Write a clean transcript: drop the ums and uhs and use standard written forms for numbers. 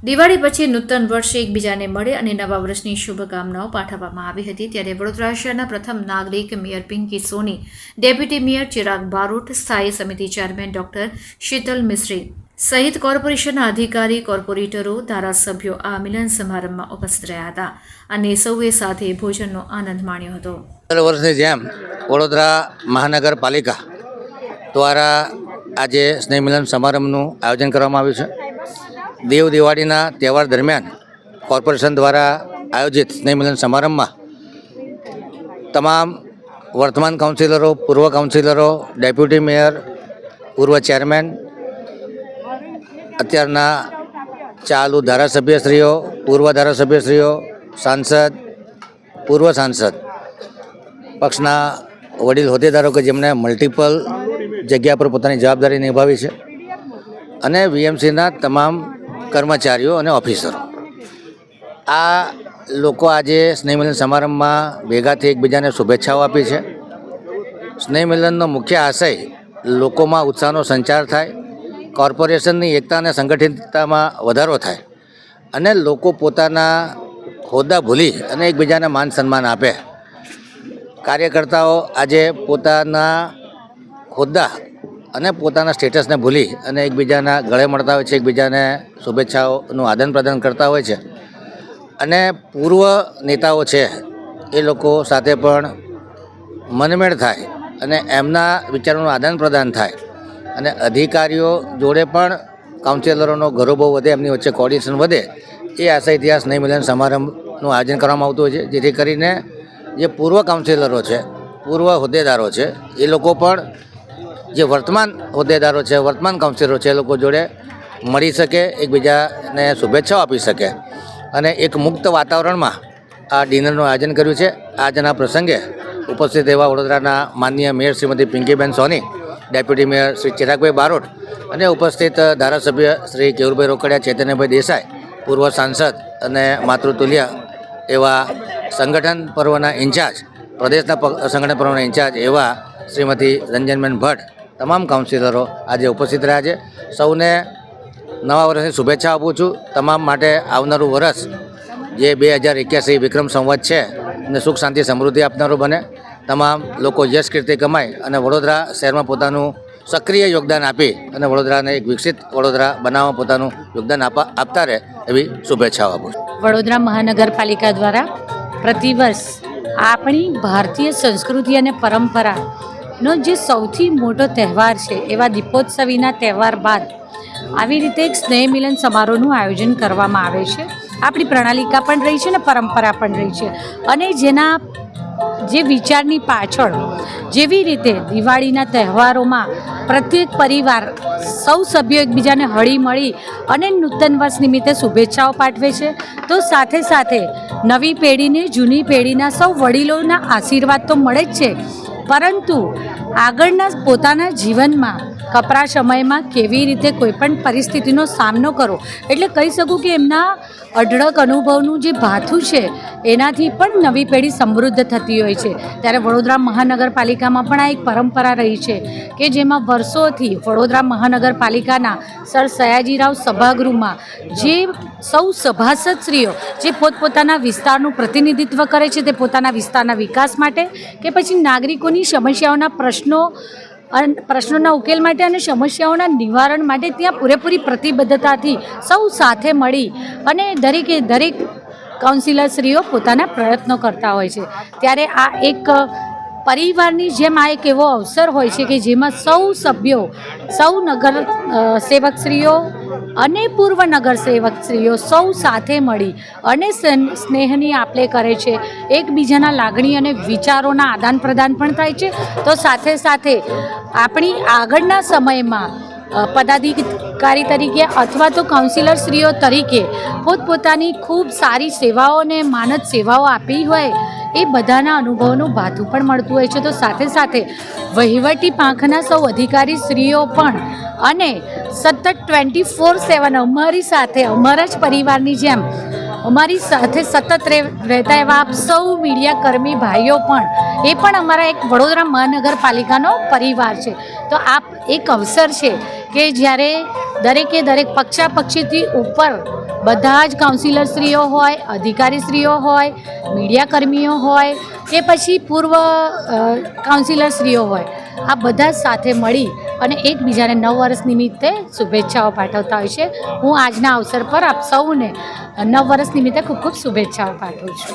દિવાળી પછી નૂતન વર્ષે એકબીજાને મળે અને નવા વર્ષની શુભકામનાઓ પાઠવવામાં આવી હતી। ત્યારે વડોદરા શહેરના પ્રથમ નાગરિક મેયર પિંકી સોની, ડેપ્યુટી મેયર ચિરાગ બારોટ, સ્થાયી સમિતિ ચેરમેન ડોક્ટર શીતલ મિસ્ત્રી સહિત કોર્પોરેશનના અધિકારી, કોર્પોરેટરો, ધારાસભ્યો આ મિલન સમારંભમાં ઉપસ્થિત રહ્યા હતા અને સૌએ સાથે ભોજનનો આનંદ માણ્યો હતો। દર વર્ષની જેમ વડોદરા મહાનગરપાલિકા દ્વારા આજે સ્નેહ મિલન સમારંભનું આયોજન કરવામાં આવ્યું છે। દેવ દિવાળીના તહેવાર દરમિયાન કોર્પોરેશન દ્વારા આયોજિત સ્નેહ મિલન સમારંભમાં તમામ વર્તમાન કાઉન્સિલરો, પૂર્વ કાઉન્સિલરો, ડેપ્યુટી મેયર, પૂર્વ ચેરમેન, અત્યારના ચાલુ ધારાસભ્યશ્રીઓ, પૂર્વ ધારાસભ્યશ્રીઓ, સાંસદ, પૂર્વ સાંસદ, પક્ષના વડીલ હોદ્દેદારો કે જેમણે મલ્ટિપલ જગ્યા પર પોતાની જવાબદારી નિભાવી છે, અને વીએમસીના તમામ કર્મચારીઓ અને ઓફિસરો, આ લોકો આજે સ્નેહ મિલન સમારંભમાં ભેગાથી એકબીજાને શુભેચ્છાઓ આપી છે। સ્નેહ મિલનનો મુખ્ય આશય લોકોમાં ઉત્સાહનો સંચાર થાય, કોર્પોરેશનની એકતા અને સંગઠિતતામાં વધારો થાય અને લોકો પોતાના હોદ્દા ભૂલી અને એકબીજાને માન સન્માન આપે। કાર્યકર્તાઓ આજે પોતાના હોદ્દા અને પોતાના સ્ટેટસને ભૂલી અને એકબીજાના ગળે મળતા હોય છે, એકબીજાને શુભેચ્છાઓનું આદાન પ્રદાન કરતા હોય છે, અને પૂર્વ નેતાઓ છે એ લોકો સાથે પણ મનમેળ થાય અને એમના વિચારોનું આદાન પ્રદાન થાય, અને અધિકારીઓ જોડે પણ કાઉન્સિલરોનો ગૌરવ વધે, એમની વચ્ચે કોર્ડિનેશન વધે, એ આશયથી આ સ્નેહ મિલન સમારંભનું આયોજન કરવામાં આવતું હોય છે, જેથી કરીને જે પૂર્વ કાઉન્સિલરો છે, પૂર્વ હોદ્દેદારો છે, એ લોકો પણ જે વર્તમાન હોદ્દેદારો છે, વર્તમાન કાઉન્સિલરો છે, એ લોકો જોડે મળી શકે, એકબીજાને શુભેચ્છાઓ આપી શકે, અને એક મુક્ત વાતાવરણમાં આ ડિનરનું આયોજન કર્યું છે। આજના પ્રસંગે ઉપસ્થિત એવા વડોદરાના માનનીય મેયર શ્રીમતી પિંકીબેન સોની, ડેપ્યુટી મેયર શ્રી ચિરાગભાઈ બારોટ, અને ઉપસ્થિત ધારાસભ્ય શ્રી કેવુરભાઈ રોકડિયા, ચૈતન્યભાઈ દેસાઈ, પૂર્વ સાંસદ અને માતૃતુલ્ય એવા સંગઠન પર્વના ઇન્ચાર્જ, પ્રદેશના સંગઠન પર્વના ઇન્ચાર્જ એવા શ્રીમતી રંજનબેન ભટ્ટ, તમામ કાઉન્સિલરો આજે ઉપસ્થિત રહ્યા છે। સૌને નવા વર્ષની શુભેચ્છા આપું છું। તમામ માટે આવનારું વર્ષ જે 2081 વિક્રમ સંવત છે અને સુખ શાંતિ સમૃદ્ધિ આપનારું બને, તમામ લોકો યશ કીર્તિ કમાય અને વડોદરા શહેરમાં પોતાનું સક્રિય યોગદાન આપી અને વડોદરાને એક વિકસિત વડોદરા બનાવવા પોતાનું યોગદાન આપતા રહે એવી શુભેચ્છાઓ આપું છું। વડોદરા મહાનગરપાલિકા દ્વારા પ્રતિવર્ષ આપણી ભારતીય સંસ્કૃતિ અને પરંપરાનો જે સૌથી મોટો તહેવાર છે એવા દીપોત્સવીના તહેવાર બાદ આવી રીતે એક સ્નેહ મિલન સમારોહનું આયોજન કરવામાં આવે છે। આપણી પ્રણાલિકા પણ રહી છે ને પરંપરા પણ રહી છે, અને જેના જે વિચારની પાછળ જેવી રીતે દિવાળીના તહેવારોમાં પ્રત્યેક પરિવાર સૌ સભ્યો એકબીજાને હળી મળી અને નૂતન વર્ષ નિમિત્તે શુભેચ્છાઓ પાઠવે છે, તો સાથે સાથે નવી પેઢીને જૂની પેઢીના સૌ વડીલોના આશીર્વાદ તો મળે જ છે, પરંતુ આગળના પોતાના જીવનમાં કપરા સમયમાં કેવી રીતે કોઈપણ પરિસ્થિતિનો સામનો કરો, એટલે કહી શકું કે એમના અઢળક અનુભવનું જે ભાથું છે એનાથી પણ નવી પેઢી સમૃદ્ધ થતી હોય છે। ત્યારે વડોદરા મહાનગરપાલિકામાં પણ આ એક પરંપરા રહી છે કે જેમાં વર્ષોથી વડોદરા મહાનગરપાલિકાના સર સયાજીરાવ સભાગૃહમાં જે સૌ સભાસદશ્રીઓ જે પોતપોતાના વિસ્તારનું પ્રતિનિધિત્વ કરે છે, તે પોતાના વિસ્તારના વિકાસ માટે કે પછી નાગરિકોની સમસ્યાઓના પ્રશ્નોના ઉકેલ માટે અને સમસ્યાઓના નિવારણ માટે ત્યાં પૂરેપૂરી પ્રતિબદ્ધતાથી સૌ સાથે મળી અને દરેક કાઉન્સિલરશ્રીઓ પોતાના પ્રયત્નો કરતા હોય છે। ત્યારે આ એક પરિવારની જેમ આ એક એવો અવસર હોય છે કે જેમાં સૌ સભ્યો, સૌ નગર સેવકશ્રીઓ અને પૂર્વ નગર સેવકશ્રીઓ સૌ સાથે મળી અને સ્નેહની આપલે કરે છે, એકબીજાના લાગણી અને વિચારોના આદાન પ્રદાન પણ થાય છે, તો સાથે સાથે આપણી આગળના સમયમાં પદાધિકારી તરીકે અથવા તો કાઉન્સિલરશ્રીઓ તરીકે પોતપોતાની ખૂબ સારી સેવાઓ અને માનદ સેવાઓ આપી હોય એ બધાના અનુભવનું ભાથું પણ મળતું હોય છે। તો સાથે સાથે વહીવટી પાંખના સૌ અધિકારીશ્રીઓ પણ અને સતત 24/7 અમારી સાથે અમારા જ પરિવારની જેમ અમારી સાથે સતત રહેતા એવા આપ સૌ મીડિયાકર્મી ભાઈઓ પણ એ પણ અમારા એક વડોદરા મહાનગરપાલિકાનો પરિવાર છે. તો આપ એક અવસર છે કે જ્યારે દરેક પક્ષાપક્ષીથી ઉપર બધા જ કાઉન્સિલરશ્રીઓ હોય, અધિકારીશ્રીઓ હોય, મીડિયાકર્મીઓ હોય કે પછી પૂર્વ કાઉન્સિલરશ્રીઓ હોય, આ બધા સાથે મળી અને એકબીજાને નવ વર્ષ નિમિત્તે શુભેચ્છાઓ પાઠવતા હોય છે. હું આજના અવસર પર આપ સૌને નવ વર્ષ નિમિત્તે ખૂબ ખૂબ શુભેચ્છાઓ પાઠવું છું.